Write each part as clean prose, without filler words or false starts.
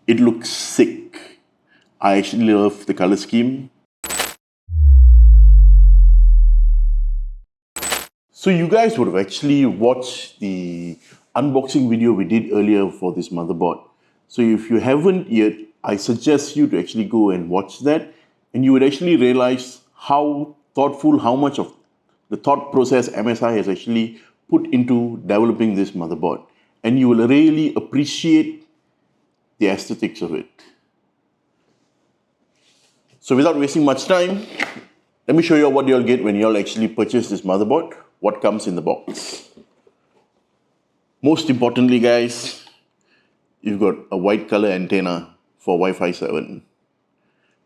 It looks sick. I actually love the color scheme. So you guys would have actually watched the unboxing video we did earlier for this motherboard. So if you haven't yet, I suggest you to actually go and watch that, and you would actually realize how thoughtful, how much of the thought process MSI has actually put into developing this motherboard. And you will really appreciate the aesthetics of it. So without wasting much time, let me show you what you'll get when you'll actually purchase this motherboard, what comes in the box. Most importantly, guys, you've got a white color antenna for Wi-Fi 7.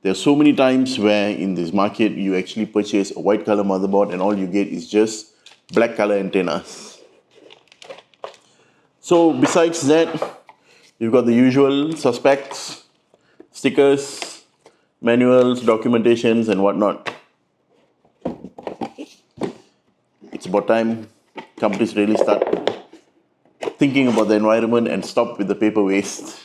There are so many times where in this market you actually purchase a white color motherboard and all you get is just black color antennas. So besides that, you've got the usual suspects, stickers, manuals, documentations and whatnot. It's about time companies really start thinking about the environment and stop with the paper waste.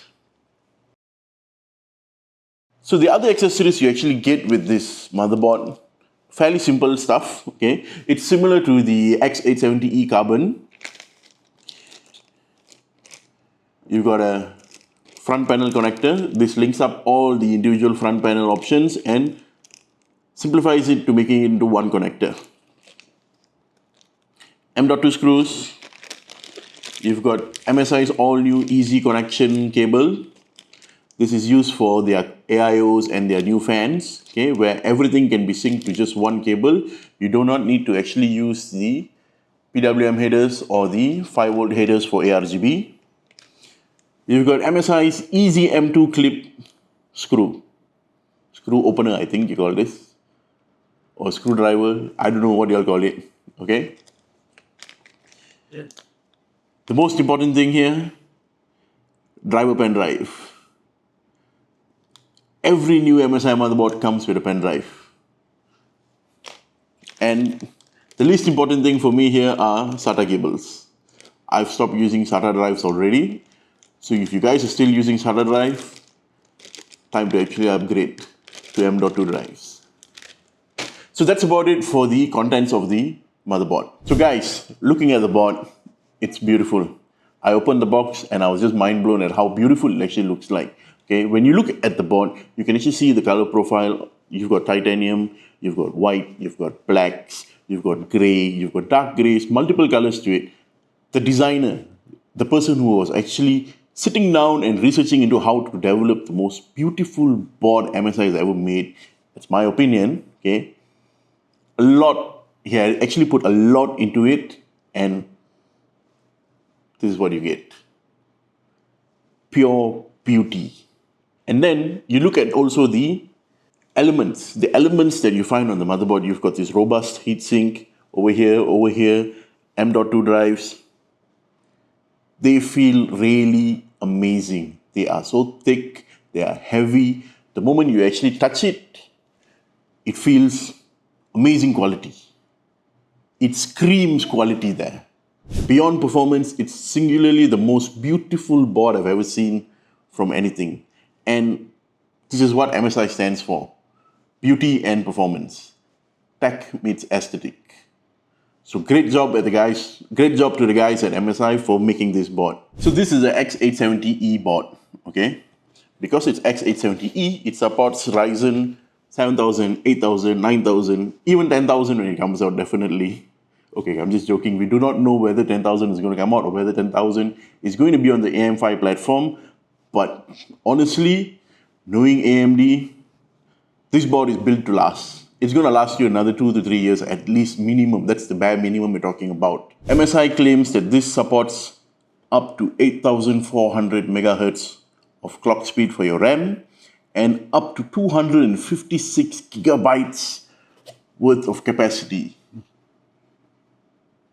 So the other accessories you actually get with this motherboard, fairly simple stuff, okay? It's similar to the X870E Carbon. You've got a front panel connector. This links up all the individual front panel options and simplifies it to making it into one connector. M.2 screws. You've got MSI's all new easy connection cable. This is used for their AIOs and their new fans, okay, where everything can be synced to just one cable. You do not need to actually use the PWM headers or the 5-volt headers for ARGB. You've got MSI's easy M2 clip screw opener, I think you call this, or screwdriver. I don't know what you'll call it, okay? Yeah. The most important thing here, driver pen drive. Every new MSI motherboard comes with a pen drive. And the least important thing for me here are SATA cables. I've stopped using SATA drives already. So if you guys are still using SATA drive, time to actually upgrade to M.2 drives. So that's about it for the contents of the motherboard. So guys, looking at the board, it's beautiful. I opened the box and I was just mind blown at how beautiful it actually looks like. Okay, when you look at the board, you can actually see the color profile. You've got titanium, you've got white, you've got blacks, you've got gray, you've got dark grays, multiple colors to it. The designer, the person who was actually sitting down and researching into how to develop the most beautiful board MSI has ever made, that's my opinion, okay? He had actually put a lot into it, and this is what you get. Pure beauty. And then you look at also the elements that you find on the motherboard. You've got this robust heatsink over here, M.2 drives. They feel really amazing. They are so thick, they are heavy. The moment you actually touch it, it feels amazing quality. It screams quality there. Beyond performance, it's singularly the most beautiful board I've ever seen from anything. And this is what MSI stands for. Beauty and performance. Tech meets aesthetic. So great job to the guys at MSI for making this board. So this is an X870E board, okay? Because it's X870E, it supports Ryzen 7000, 8000, 9000, even 10,000 when it comes out, definitely. Okay, I'm just joking. We do not know whether 10,000 is going to come out or whether 10,000 is going to be on the AM5 platform. But honestly, knowing AMD, this board is built to last. It's going to last you another 2 to 3 years at least minimum. That's the bare minimum we're talking about. MSI claims that this supports up to 8,400 megahertz of clock speed for your RAM and up to 256 gigabytes worth of capacity.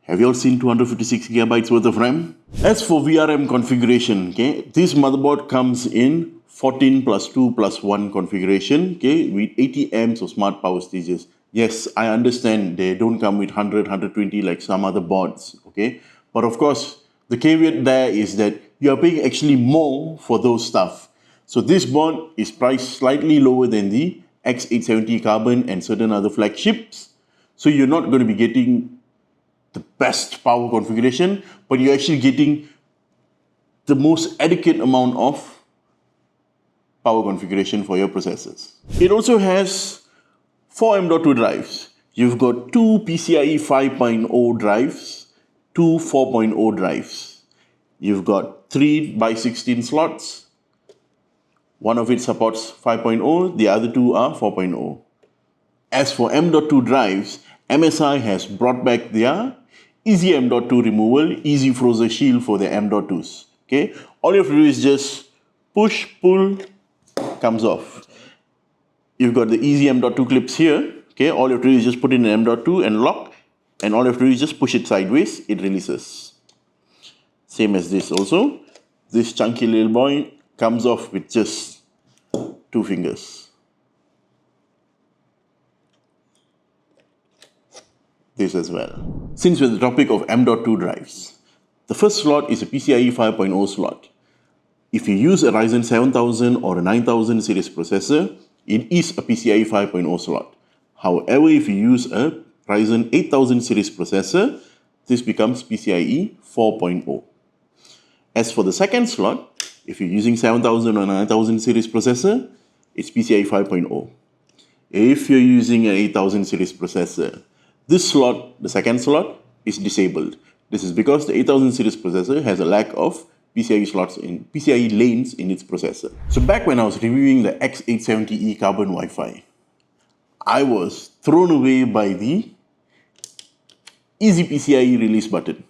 Have you all seen 256 gigabytes worth of RAM? As for VRM configuration, okay, this motherboard comes in 14 plus 2 plus 1 configuration, okay, with 80 amps of smart power stages. Yes, I understand they don't come with 100, 120 like some other boards, okay? But of course, the caveat there is that you are paying actually more for those stuff. So this board is priced slightly lower than the X870 Carbon and certain other flagships. So you're not going to be getting the best power configuration, but you're actually getting the most adequate amount of power configuration for your processors. It also has 4 M.2 drives. You've got 2 PCIe 5.0 drives, 2 4.0 drives. You've got 3 by 16 slots. One of it supports 5.0, the other 2 are 4.0. As for M.2 drives, MSI has brought back their easy M.2 removal, easy frozen shield for the M.2s. Okay, all you have to do is just push, pull, comes off. You've got the easy M.2 clips here. Okay, all you have to do is just put in an M.2 and lock, and all you have to do is just push it sideways, it releases. Same as this also. This chunky little boy comes off with just 2 fingers. This as well. Since we're on the topic of M.2 drives, the first slot is a PCIe 5.0 slot. If you use a Ryzen 7000 or a 9000 series processor, it is a PCIe 5.0 slot. However, if you use a Ryzen 8000 series processor, this becomes PCIe 4.0. As for the second slot, if you're using 7000 or 9000 series processor, it's PCIe 5.0. If you're using an 8000 series processor, this slot, the second slot, is disabled. This is because the 8000 series processor has a lack of PCIe lanes in its processor. So back when I was reviewing the X870E Carbon Wi-Fi, I was thrown away by the Easy PCIe release button.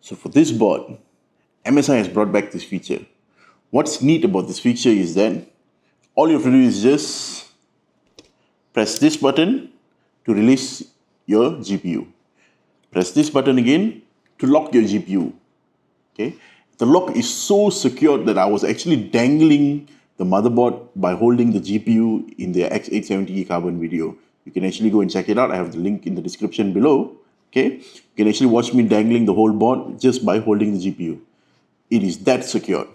So for this board, MSI has brought back this feature. What's neat about this feature is that all you have to do is just press this button to release your GPU. Press this button again to lock your GPU. Okay? The lock is so secured that I was actually dangling the motherboard by holding the GPU in the X870E Carbon video. You can actually go and check it out. I have the link in the description below. Okay? You can actually watch me dangling the whole board just by holding the GPU. It is that secure.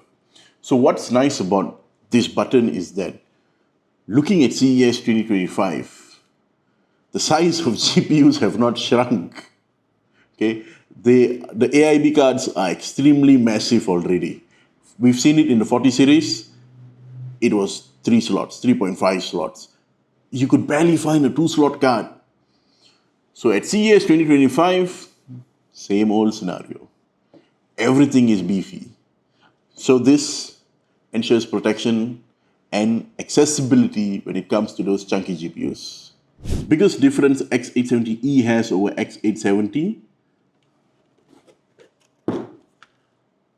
So what's nice about this button is that looking at CES 2025, the size of GPUs have not shrunk. Okay? The AIB cards are extremely massive already. We've seen it in the 40 series. It was 3 slots, 3.5 slots. You could barely find a 2-slot card. So at CES 2025, same old scenario. Everything is beefy. So this ensures protection and accessibility when it comes to those chunky GPUs. The biggest difference X870E has over X870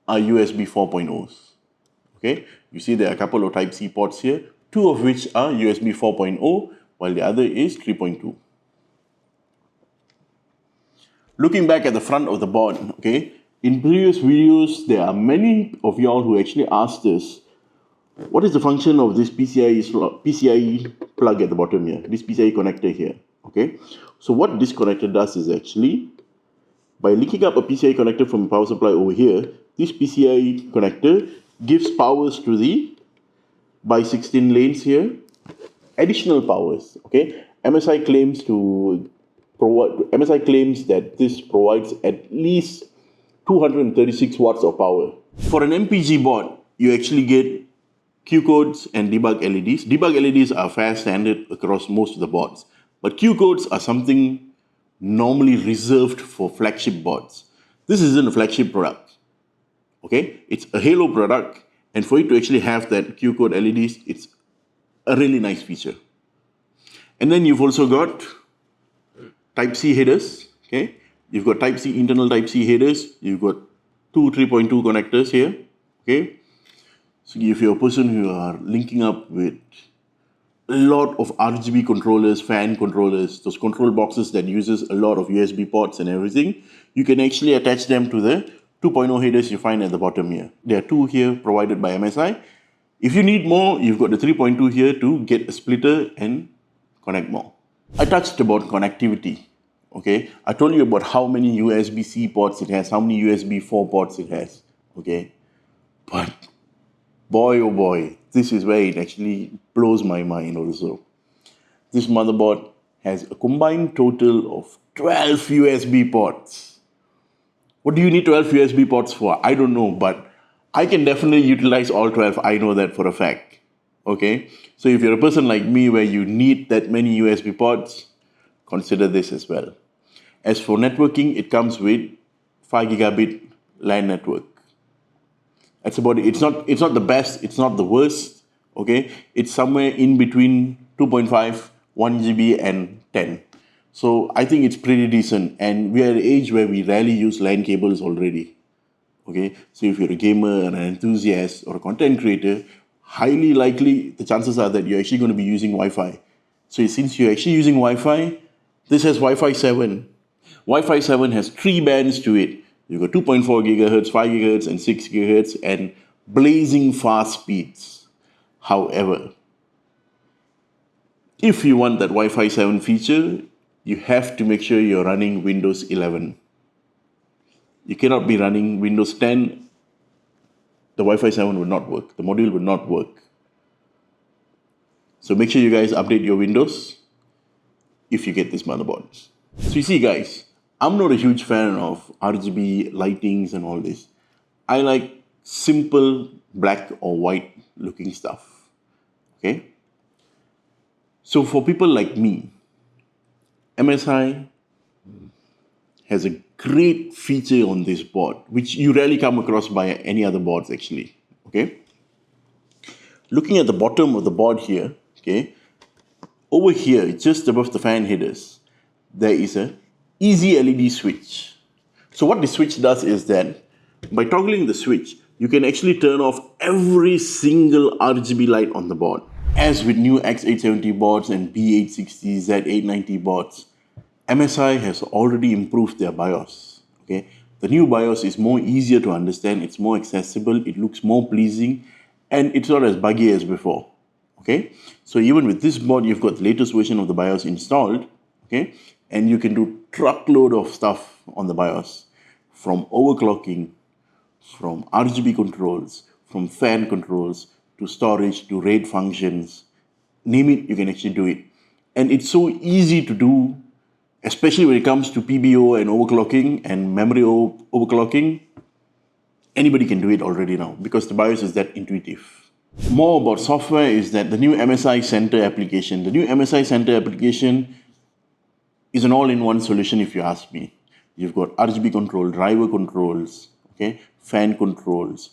are USB 4.0s. Okay, you see there are a couple of Type-C ports here, 2 of which are USB 4.0, while the other is 3.2. Looking back at the front of the board, okay, in previous videos, there are many of y'all who actually asked us, what is the function of this PCIe plug at the bottom here, this PCIe connector here, okay? So what this connector does is actually, by linking up a PCIe connector from a power supply over here, this PCIe connector gives powers to the by 16 lanes here, additional powers, okay? MSI claims that this provides at least 236 watts of power. For an MPG board, you actually get Q codes and debug LEDs. Debug LEDs are fair standard across most of the boards, but Q codes are something normally reserved for flagship boards. This isn't a flagship product, okay? It's a Halo product, and for it to actually have that Q code LEDs, it's a really nice feature. And then you've also got Type-C headers, okay? You've got Type-C, internal Type-C headers. You've got 2 3.2 connectors here, okay? So if you're a person who are linking up with a lot of RGB controllers, fan controllers, those control boxes that uses a lot of USB ports and everything, you can actually attach them to the 2.0 headers you find at the bottom here. There are 2 here provided by MSI. If you need more, you've got the 3.2 here to get a splitter and connect more. I touched about connectivity, okay? I told you about how many USB-C ports it has, how many USB 4 ports it has, okay? But boy oh boy, this is where it actually blows my mind also. This motherboard has a combined total of 12 USB ports. What do you need 12 USB ports for? I don't know, but I can definitely utilize all 12. I know that for a fact. Okay? So if you're a person like me where you need that many USB ports, consider this as well. As for networking, it comes with 5 gigabit LAN network. That's about it. It's not the best, it's not the worst. Okay? It's somewhere in between 2.5, 1 GB and 10. So I think it's pretty decent, and we are at an age where we rarely use LAN cables already. Okay, so if you're a gamer, an enthusiast, or a content creator, highly likely the chances are that you're actually going to be using Wi-Fi. So since you're actually using Wi-Fi, this has Wi-Fi 7. Wi-Fi 7 has 3 bands to it. You've got 2.4 gigahertz, 5 gigahertz, and 6 gigahertz, and blazing fast speeds. However, if you want that Wi-Fi 7 feature, you have to make sure you're running Windows 11. You cannot be running Windows 10. The Wi-Fi 7 will not work. The module will not work. So make sure you guys update your Windows if you get this motherboard. So you see guys, I'm not a huge fan of RGB lightings and all this. I like simple black or white looking stuff. Okay? So for people like me, MSI has a great feature on this board, which you rarely come across by any other boards actually. Okay? Looking at the bottom of the board here, okay, over here, just above the fan headers, there is a easy LED switch. So what the switch does is that by toggling the switch, you can actually turn off every single RGB light on the board. As with new X870 boards and B860, Z890 boards, MSI has already improved their BIOS. Okay, the new BIOS is more easier to understand, it's more accessible, it looks more pleasing, and it's not as buggy as before. Okay, so even with this board, you've got the latest version of the BIOS installed. Okay, and you can do truckload of stuff on the BIOS, from overclocking, from RGB controls, from fan controls, to storage, to RAID functions. Name it, you can actually do it. And it's so easy to do, especially when it comes to PBO and overclocking and memory overclocking. Anybody can do it already now because the BIOS is that intuitive. More about software is that the new MSI Center application. The new MSI Center application is an all-in-one solution if you ask me. You've got RGB control, driver controls, okay, fan controls,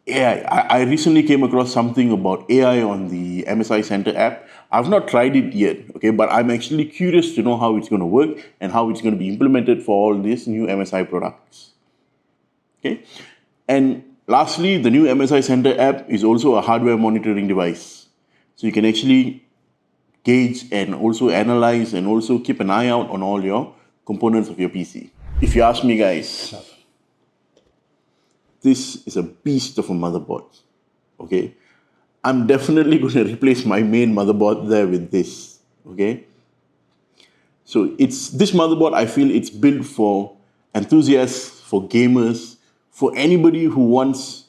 AI. I recently came across something about AI on the MSI Center app. I've not tried it yet, okay, but I'm actually curious to know how it's going to work and how it's going to be implemented for all these new MSI products. Okay, and lastly, the new MSI Center app is also a hardware monitoring device. So you can actually gauge and also analyze and also keep an eye out on all your components of your PC. If you ask me guys, this is a beast of a motherboard. Okay, I'm definitely going to replace my main motherboard there with this. Okay, so it's this motherboard, I feel it's built for enthusiasts, for gamers, for anybody who wants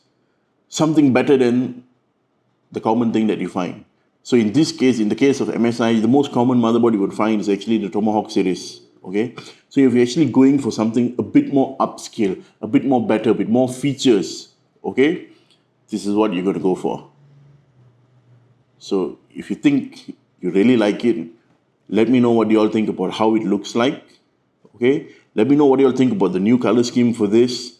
something better than the common thing that you find. So in this case, in the case of MSI, the most common motherboard you would find is actually the Tomahawk series. Okay, so if you're actually going for something a bit more upscale, a bit more better, a bit more features, okay, this is what you're going to go for. So if you think you really like it, let me know what you all think about how it looks like. Okay, let me know what you all think about the new color scheme for this.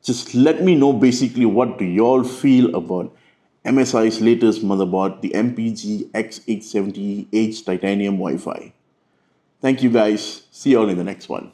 Just let me know basically what do you all feel about MSI's latest motherboard, the MPG X870E Titanium Wi-Fi. Thank you guys. See you all in the next one.